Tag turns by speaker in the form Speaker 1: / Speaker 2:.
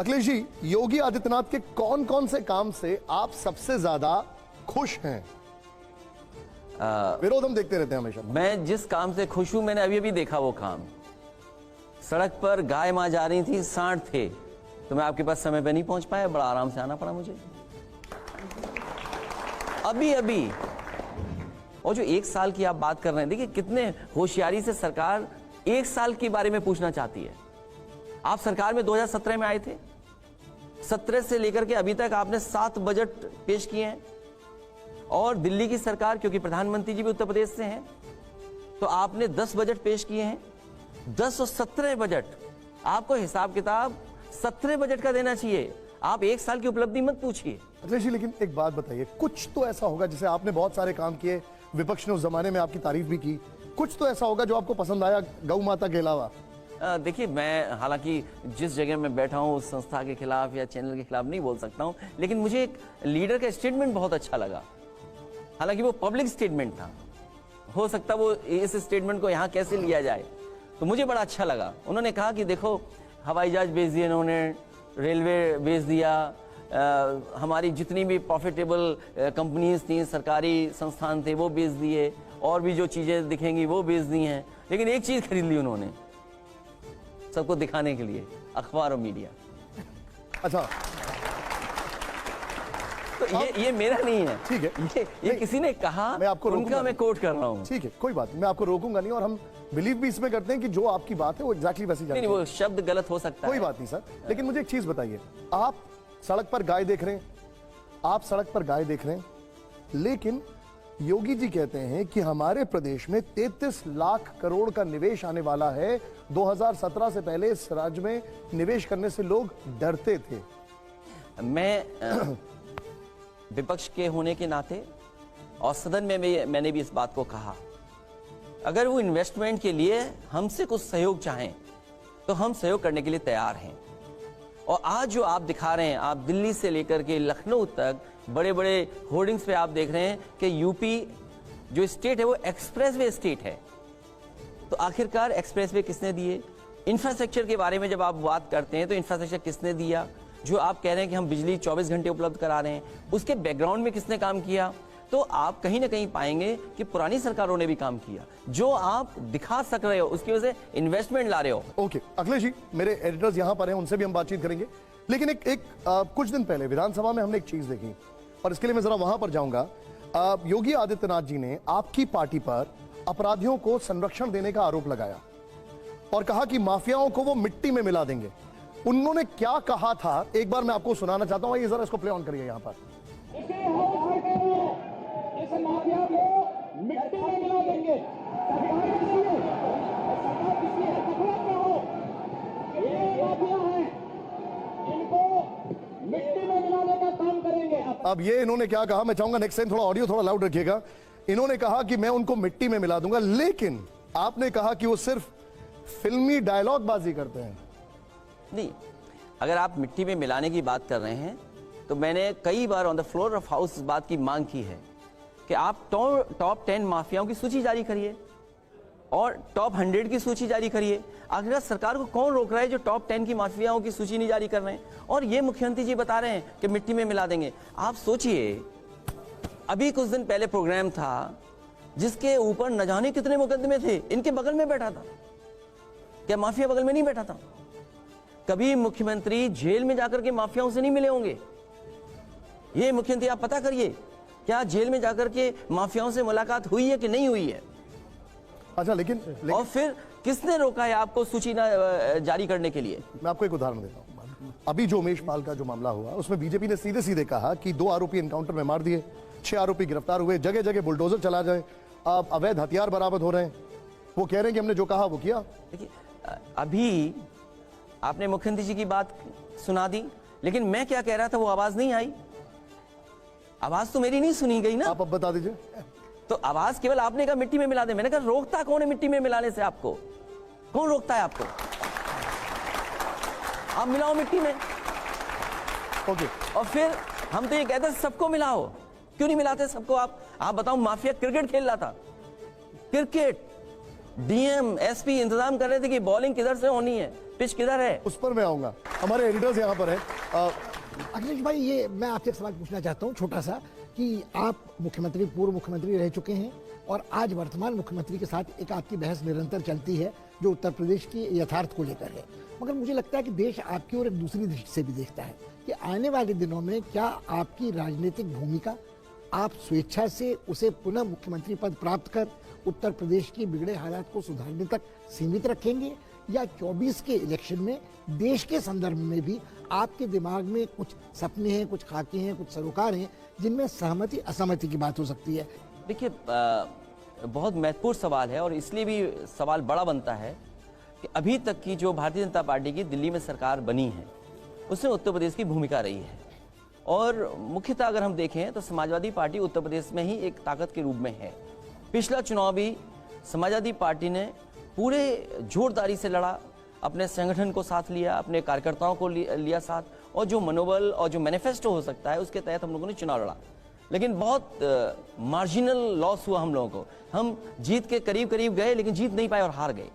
Speaker 1: अखिलेश जी, योगी आदित्यनाथ के कौन कौन से काम से आप सबसे ज्यादा खुश हैं? विरोध हम देखते रहते हैं हमेशा।
Speaker 2: मैं जिस काम से खुश हूं, मैंने अभी अभी देखा वो काम। सड़क पर गाय मां जा रही थी, सांड थे, तो मैं आपके पास समय पे नहीं पहुंच पाया, बड़ा आराम से आना पड़ा मुझे अभी अभी। और जो 1 साल की आप बात कर रहे हैं, देखिए कितने होशियारी से सरकार 1 साल के बारे में पूछना चाहती है। आप सरकार में 2017 में आए थे, 17 से लेकर के अभी तक आपने 7 बजट पेश किए हैं। और दिल्ली की सरकार, क्योंकि प्रधानमंत्री जी भी उत्तर प्रदेश से हैं, तो आपने 10 बजट पेश किए हैं। 10 और 17 बजट, आपको हिसाब किताब 17 बजट का देना चाहिए। आप 1 साल की उपलब्धि मत पूछिए।
Speaker 1: अखिलेश जी, लेकिन एक बात बताइए, कुछ तो ऐसा होगा, जैसे आपने बहुत सारे काम किए, विपक्ष ने उस जमाने में आपकी तारीफ भी की, कुछ तो ऐसा होगा जो आपको पसंद आया गौ माता के अलावा?
Speaker 2: देखिए, मैं हालांकि जिस जगह मैं बैठा हूं उस संस्था के खिलाफ या चैनल के खिलाफ नहीं बोल सकता हूं, लेकिन मुझे एक लीडर का स्टेटमेंट बहुत अच्छा लगा। हालांकि वो पब्लिक स्टेटमेंट था, हो सकता वो इस स्टेटमेंट को यहाँ कैसे लिया जाए, तो मुझे बड़ा अच्छा लगा। उन्होंने कहा कि देखो, हवाई जहाज बेच दिए इन्होंने, रेलवे बेच दिया, हमारी जितनी भी प्रॉफिटेबल कंपनीज थी, सरकारी संस्थान थे, वो बेच दिए, और भी जो चीज़ें दिखेंगी वो बेच दी हैं, लेकिन एक चीज़ खरीद ली उन्होंने सबको दिखाने के लिए, अखबार और मीडिया।
Speaker 1: अच्छा,
Speaker 2: तो ये मेरा नहीं है,
Speaker 1: ठीक है,
Speaker 2: ये किसी ने कहा,
Speaker 1: मैं आपको
Speaker 2: उनका मैं कोट कर रहा हूँ।
Speaker 1: ठीक है, कोई बात नहीं, मैं आपको रोकूंगा नहीं, और हम बिलीव भी इसमें करते हैं कि जो आपकी बात है वो एग्जैक्टली वैसी जाती है।
Speaker 2: नहीं, वो शब्द गलत हो सकता है,
Speaker 1: कोई बात नहीं सर, लेकिन मुझे एक चीज बताइए, आप सड़क पर गाय देख रहे हैं, आप सड़क पर गाय देख रहे हैं, लेकिन योगी जी कहते हैं कि हमारे प्रदेश में 33 लाख करोड़ का निवेश आने वाला है। 2017 से पहले इस राज्य में निवेश करने से लोग डरते थे।
Speaker 2: मैं विपक्ष के होने के नाते और सदन में मैंने भी इस बात को कहा, अगर वो इन्वेस्टमेंट के लिए हमसे कुछ सहयोग चाहें तो हम सहयोग करने के लिए तैयार हैं। और आज जो आप दिखा रहे हैं, आप दिल्ली से लेकर के लखनऊ तक बड़े बड़े होर्डिंग्स पे आप देख रहे हैं कि यूपी जो स्टेट है वो एक्सप्रेसवे स्टेट है। तो आखिरकार एक्सप्रेसवे किसने दिए? इंफ्रास्ट्रक्चर के बारे में जब आप बात करते हैं तो इंफ्रास्ट्रक्चर किसने दिया? जो आप कह रहे हैं कि हम बिजली 24 घंटे उपलब्ध करा रहे हैं, उसके बैकग्राउंड में किसने काम किया? तो आप कहीं ना कहीं पाएंगे कि पुरानी सरकारों ने भी काम किया। जो आप दिखा सक रहे हो उसकी वजह से इन्वेस्टमेंट ला रहे हो।
Speaker 1: ओके अखिलेश जी, मेरे एडिटर्स यहां पर हैं, उनसे भी हम बातचीत करेंगे, लेकिन कुछ दिन पहले विधानसभा में हमने एक चीज देखी, और इसके लिए मैं जरा वहां पर जाऊंगा। योगी आदित्यनाथ जी ने आपकी पार्टी पर अपराधियों को संरक्षण देने का आरोप लगाया और कहा कि माफियाओं को वो मिट्टी में मिला देंगे। उन्होंने क्या कहा था, एक बार मैं आपको सुनाना चाहता हूं, ये जरा इसको प्ले ऑन करिए यहां पर।
Speaker 3: इस माफिया को मिट्टी में मिला देंगे। सरकार किसी है, पकड़ा क्या हो, ये माफिया है, इनको मिट्टी में मिलाने का काम करेंगे।
Speaker 1: अब ये इन्होंने क्या कहा, मैं चाहूंगा नेक्स्ट टाइम थोड़ा ऑडियो थोड़ा लाउड रखिएगा। इन्होंने कहा कि मैं उनको मिट्टी में मिला दूंगा, लेकिन आपने कहा कि वो सिर्फ फिल्मी डायलॉग बाजी करते हैं।
Speaker 2: नहीं, अगर आप मिट्टी में मिलाने की बात कर रहे हैं तो मैंने कई बार on the floor of house इस बात की मांग की है कि आप टॉप 10 माफियाओं की सूची जारी करिए और टॉप 100 की सूची जारी करिए। आखिर सरकार को कौन रोक रहा है जो टॉप 10 की माफियाओं की सूची नहीं जारी कर रहे हैं? और ये मुख्यमंत्री जी बता रहे हैं कि मिट्टी में मिला देंगे। आप सोचिए, अभी कुछ दिन पहले प्रोग्राम था जिसके ऊपर न जाने कितने मुकदमे थे, इनके बगल में बैठा था। क्या माफिया बगल में नहीं बैठा था? कभी मुख्यमंत्री जेल में जाकर के माफियाओं से नहीं मिले होंगे? ये मुख्यमंत्री आप पता करिए, क्या जेल में जाकर के माफियाओं से मुलाकात हुई है कि नहीं हुई है?
Speaker 1: अच्छा, लेकिन
Speaker 2: और फिर किसने रोका है आपको सूची जारी करने के लिए?
Speaker 1: मैं आपको एक उदाहरण देता हूं। अभी जो उमेश पाल का जो मामला हुआ, उसमें बीजेपी ने सीधे सीधे कहा कि 2 आरोपी एनकाउंटर में मार दिए, 6 आरोपी गिरफ्तार हुए, जगह जगह बुलडोजर चला जाए, अब अवैध हथियार बरामद हो रहे हैं। वो कह रहे हैं कि हमने जो कहा वो किया।
Speaker 2: देखिए, अभी आपने मुख्यमंत्री जी की बात सुना दी, लेकिन मैं क्या कह रहा था वो आवाज नहीं आई। आवाज तो मेरी नहीं सुनी गई ना।
Speaker 1: आप अब बता दीजिए।
Speaker 2: तो आवाज केवल आपने कहा मिट्टी में मिला दे, मैंने कहा रोकता कौन है मिट्टी में मिलाने से? आपको कौन रोकता है? आपको, आप मिलाओ मिट्टी में।
Speaker 1: ओके,
Speaker 2: और फिर हम तो ये कहते हैं सबको मिलाओ, क्यों नहीं मिलाते सबको? आप बताओ, माफिया क्रिकेट खेल रहा था, क्रिकेट डीएम एसपी इंतजाम कर रहे थे कि बॉलिंग किधर से होनी है, पिच किधर है?
Speaker 1: उस पर मैं आऊंगा। हमारे एडिटर्स यहाँ पर हैं।
Speaker 4: अखिलेश भाई, ये मैं आपसे एक सवाल पूछना चाहता हूँ छोटा सा, कि आप मुख्यमंत्री, पूर्व मुख्यमंत्री रह चुके हैं और आज वर्तमान मुख्यमंत्री के साथ एक आपकी बहस निरंतर चलती है जो उत्तर प्रदेश की यथार्थ को लेकर है, मगर मुझे लगता है कि देश आपकी ओर एक दूसरी दृष्टि से भी देखता है कि आने वाले दिनों में क्या आपकी राजनीतिक भूमिका, आप स्वेच्छा से उसे पुनः मुख्यमंत्री पद प्राप्त कर उत्तर प्रदेश की बिगड़े हालात को सुधारने तक सीमित रखेंगे, या 24 के इलेक्शन में देश के संदर्भ में भी आपके दिमाग में कुछ सपने हैं, कुछ खाके हैं, कुछ सरोकार हैं जिनमें सहमति असहमति की बात हो सकती है?
Speaker 2: देखिए, बहुत महत्वपूर्ण सवाल है और इसलिए भी सवाल बड़ा बनता है कि अभी तक की जो भारतीय जनता पार्टी की दिल्ली में सरकार बनी है उसमें उत्तर प्रदेश की भूमिका रही है, और मुख्यतः अगर हम देखें तो समाजवादी पार्टी उत्तर प्रदेश में ही एक ताकत के रूप में है। पिछला चुनाव भी समाजवादी पार्टी ने पूरे जोरदारी से लड़ा, अपने संगठन को साथ लिया, अपने कार्यकर्ताओं को लिया साथ, और जो मनोबल और जो मैनिफेस्टो हो सकता है उसके तहत हम लोगों ने चुनाव लड़ा। लेकिन बहुत मार्जिनल लॉस हुआ हम लोगों को। हम जीत के करीब करीब गए लेकिन जीत नहीं पाए और हार गए।